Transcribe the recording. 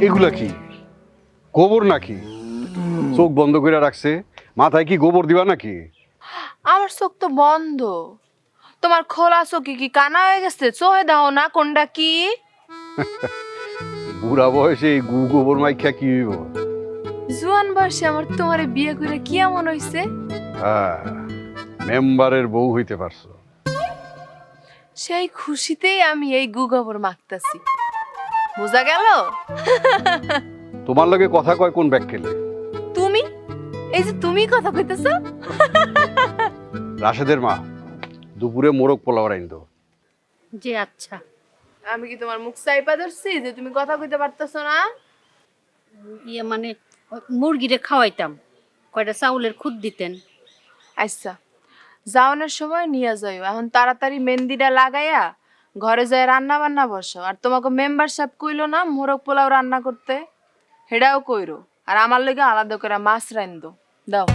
এগুলা কি গোবর নাকি? চোখ বন্ধ করে রাখছে, মাথায় কি গোবর দিবা নাকি? আমার চোখ তো বন্ধ। তোমার খোলা চোখে কি কানা হয়ে গেছে? চোহে দাও না কোনটা কি? বুড়া বয়সে এই গোবর মাইখা কি হইব? জুয়ান বয়সে আমার তোমারে বিয়ে করে কি এমন হইছে? হ্যাঁ, মেম্বারের বউ হইতে পারছো। সেই খুশিতেই আমি এই গোবর মাখতাছি। বোঝা গেল? তোমার লগে কথা কয় কোন ব্যাককেলে? তুমি এই যে তুমি কথা কইতেছ, রাশেদের মা দুপুরে মোরগ পোলাও রাইন দো। জি আচ্ছা। আমি কি তোমার মুখ চাইপা ধরছি যে তুমি কথা কইতে পারতেছ না? ইয়ে মানে মুরগিরে খাওয়াইতাম, কয়টা চাউলের খুদ দিতেন। আচ্ছা, যাওয়ানোর সময় নিয়ে যাইও। এখন তাড়াতাড়ি মেহেন্দিটা লাগাইয়া ঘরে যায় রান্না বান্না বসো। আর তোমাকে মেম্বারশিপ কইলো না মোরগ পোলাও রান্না করতে, হেডাও কইরো। আর আমার লগে আলাদা করে মাছ রাইন দাও।